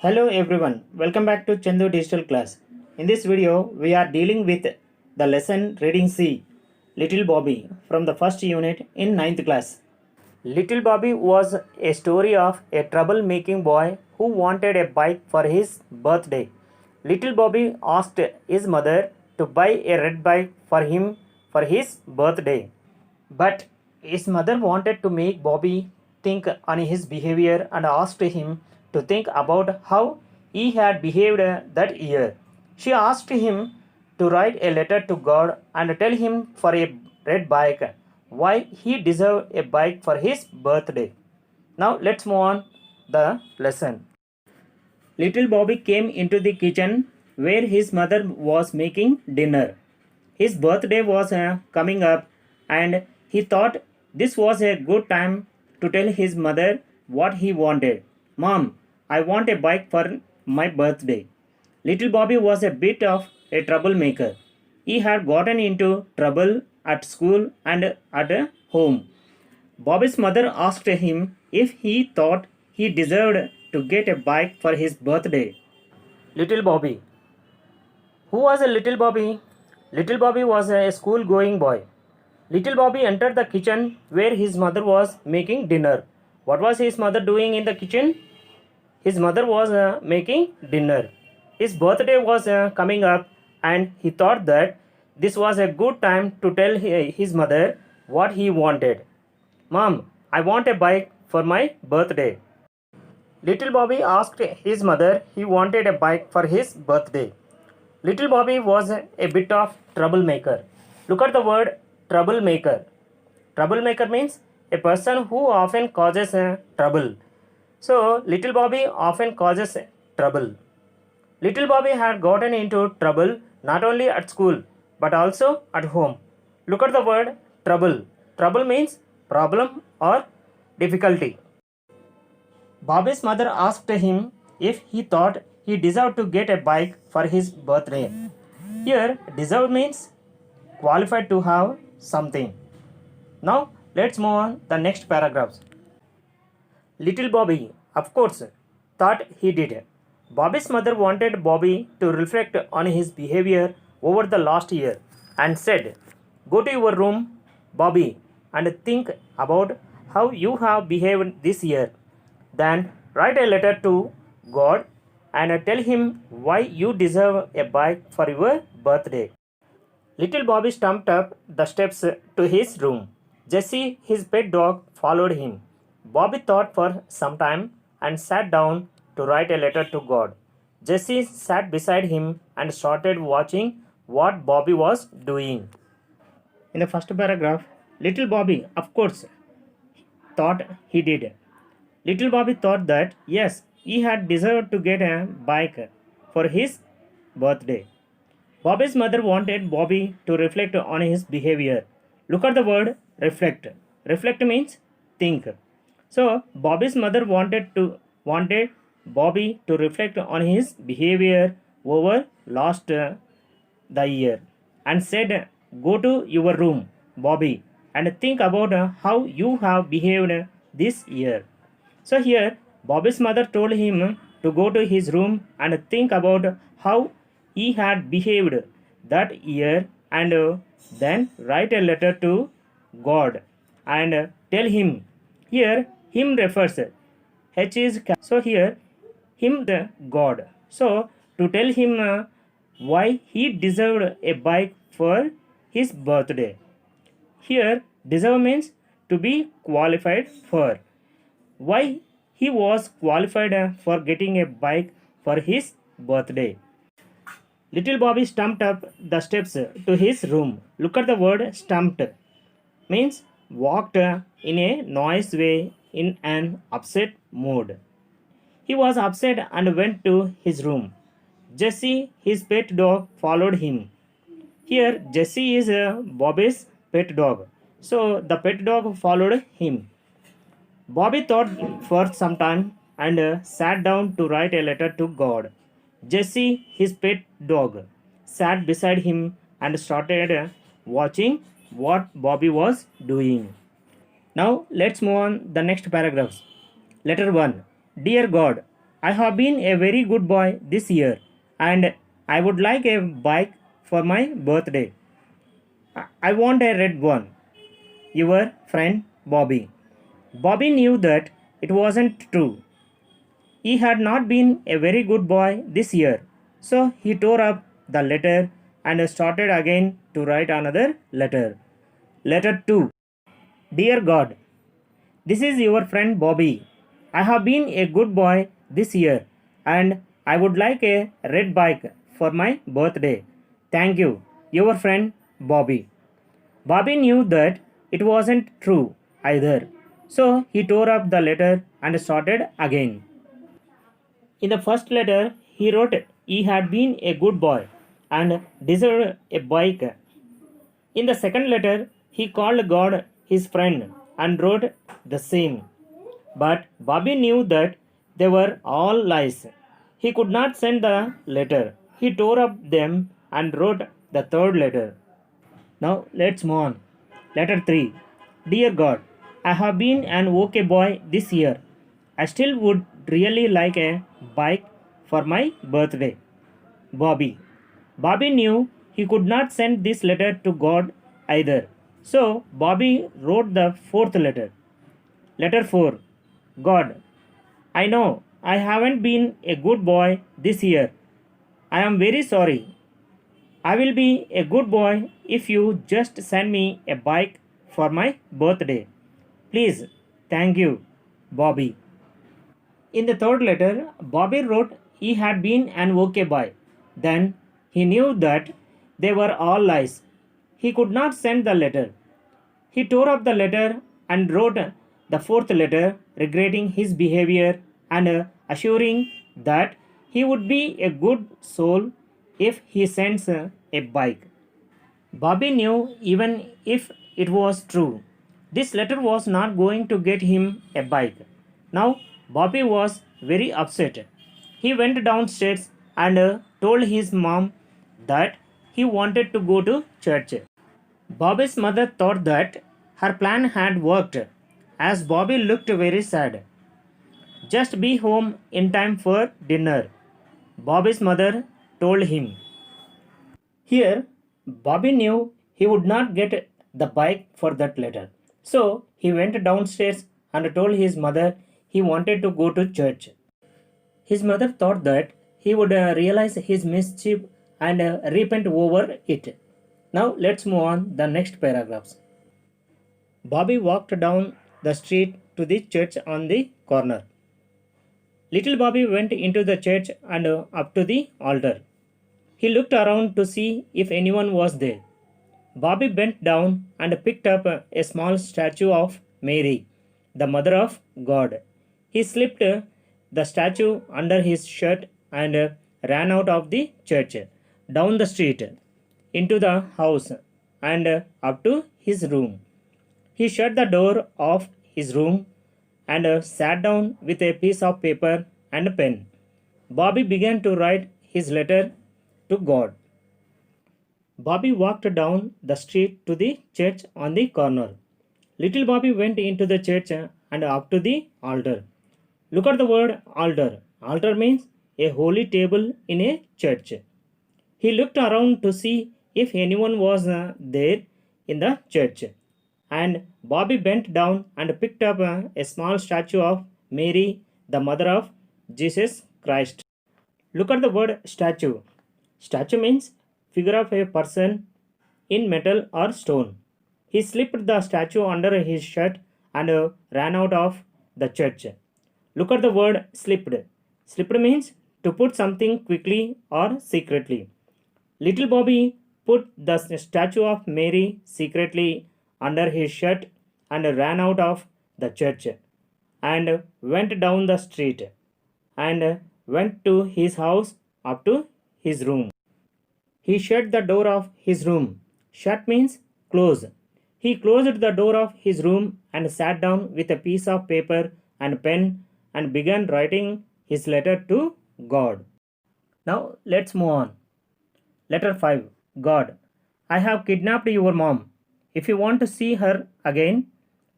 Hello everyone, welcome back to Chandu Digital Class. In this video, we are dealing with the lesson Reading C, Little Bobby from the first unit in ninth class. Little Bobby was a story of a troublemaking boy who wanted a bike for his birthday. Little Bobby asked his mother to buy a red bike for him for his birthday. But his mother wanted to make Bobby think on his behavior and asked him to think about how he had behaved that year. She asked him to write a letter to God and tell him for a red bike why he deserved a bike for his birthday. Now let's move on the lesson. Little Bobby came into the kitchen where his mother was making dinner. His birthday was coming up and he thought this was a good time to tell his mother what he wanted. Mom, I want a bike for my birthday. Little Bobby was a bit of a troublemaker. He had gotten into trouble at school and at home. Bobby's mother asked him if he thought he deserved to get a bike for his birthday. Little Bobby. Who was a little Bobby? Little Bobby was a school going boy. Little Bobby entered the kitchen where his mother was making dinner. What was his mother doing in the kitchen? His mother was making dinner. His birthday was coming up and he thought that this was a good time to tell his mother what he wanted. Mom, I want a bike for my birthday. Little Bobby asked his mother he wanted a bike for his birthday. Little Bobby was a bit of troublemaker. Look at the word troublemaker. Troublemaker means a person who often causes trouble. So, Little Bobby often causes trouble. Little Bobby had gotten into trouble not only at school but also at home. Look at the word trouble. Trouble means problem or difficulty. Bobby's mother asked him if he thought he deserved to get a bike for his birthday. Here, deserve means qualified to have something. Now, let's move on the next paragraphs. Little Bobby, of course, thought he did. Bobby's mother wanted Bobby to reflect on his behavior over the last year and said, "Go to your room, Bobby, and think about how you have behaved this year. Then write a letter to God and tell him why you deserve a bike for your birthday." Little Bobby stumped up the steps to his room. Jessie, his pet dog, followed him. Bobby thought for some time and sat down to write a letter to God. Jessie sat beside him and started watching what Bobby was doing. In the first paragraph, Little Bobby, of course, thought he did. Little Bobby thought that, yes, he had deserved to get a bike for his birthday. Bobby's mother wanted Bobby to reflect on his behavior. Look at the word reflect. Reflect means think. So, Bobby's mother wanted Bobby to reflect on his behavior over last the year and said, "Go to your room, Bobby, and think about how you have behaved this year." So here, Bobby's mother told him to go to his room and think about how he had behaved that year and then write a letter to God and tell him. Here, him refers. H is so here, him the God. So to tell him why he deserved a bike for his birthday. Here, deserve means to be qualified for. Why he was qualified for getting a bike for his birthday. Little Bobby stumped up the steps to his room. Look at the word stumped. Means walked in a noisy way in an upset mood. He was upset and went to his room. Jessie, his pet dog, followed him. Here, Jessie is Bobby's pet dog. So the pet dog followed him. Bobby thought for some time and sat down to write a letter to God. Jessie, his pet dog, sat beside him and started watching what Bobby was doing. Now let's move on the next paragraphs. Letter 1. Dear God, I have been a very good boy this year and I would like a bike for my birthday. I want a red one. Your friend Bobby. Bobby knew that it wasn't true. He had not been a very good boy this year, so he tore up the letter and started again to write another letter. Letter 2. Dear God, this is your friend Bobby. I have been a good boy this year and I would like a red bike for my birthday. Thank you, your friend Bobby. Bobby knew that it wasn't true either, so he tore up the letter and started again. In the first letter, he wrote he had been a good boy and deserved a bike. In the second letter, he called God his friend and wrote the same. But Bobby knew that they were all lies. He could not send the letter. He tore up them and wrote the third letter. Now let's move on. Letter 3. Dear God, I have been an okay boy this year. I still would really like a bike for my birthday. Bobby. Bobby knew he could not send this letter to God either. So Bobby wrote the fourth letter. Letter 4. God, I know I haven't been a good boy this year. I am very sorry. I will be a good boy if you just send me a bike for my birthday. Please, thank you, Bobby. In the third letter, Bobby wrote he had been an okay boy. Then he knew that they were all lies. He could not send the letter. He tore up the letter and wrote the fourth letter, regretting his behavior and assuring that he would be a good soul if he sends a bike. Bobby knew even if it was true, this letter was not going to get him a bike. Now, Bobby was very upset. He went downstairs and told his mom that he wanted to go to church. Bobby's mother thought that her plan had worked, as Bobby looked very sad. Just be home in time for dinner, Bobby's mother told him. Here, Bobby knew he would not get the bike for that letter. So he went downstairs and told his mother he wanted to go to church. His mother thought that he would realize his mischief and repent over it. Now let's move on the next paragraphs. Bobby walked down the street to the church on the corner. Little Bobby went into the church and up to the altar. He looked around to see if anyone was there. Bobby bent down and picked up a small statue of Mary, the Mother of God. He slipped the statue under his shirt and ran out of the church, down the street, into the house, and up to his room. He shut the door of his room and sat down with a piece of paper and a pen. Bobby began to write his letter to God. Bobby walked down the street to the church on the corner. Little Bobby went into the church and up to the altar. Look at the word altar. Altar means a holy table in a church. He looked around to see if anyone was there in the church. And Bobby bent down and picked up a small statue of Mary, the mother of Jesus Christ. Look at the word statue. Statue means figure of a person in metal or stone. He slipped the statue under his shirt and ran out of the church. Look at the word slipped. Slipped means to put something quickly or secretly. Little Bobby put the statue of Mary secretly under his shirt and ran out of the church and went down the street and went to his house up to his room. He shut the door of his room. Shut means close. He closed the door of his room and sat down with a piece of paper and pen and began writing his letter to God. Now let's move on. Letter 5. God, I have kidnapped your mom. If you want to see her again,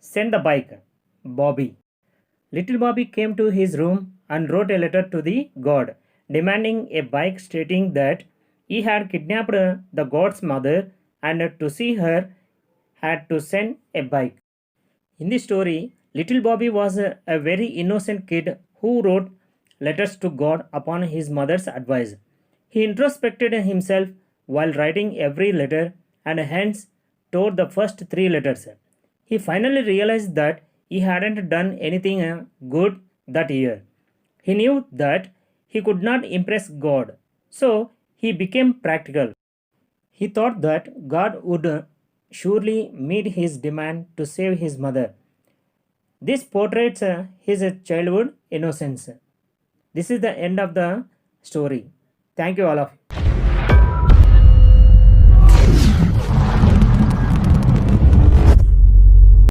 send the bike. Bobby. Little Bobby came to his room and wrote a letter to the god demanding a bike, stating that he had kidnapped the god's mother and to see her had to send a bike. In the story, little Bobby was a very innocent kid who wrote letters to God upon his mother's advice. He introspected himself while writing every letter and hence tore the first three letters. He finally realized that he hadn't done anything good that year. He knew that he could not impress God, so he became practical. He thought that God would surely meet his demand to save his mother. This portrays his childhood innocence. This is the end of the story. Thank you, all of you.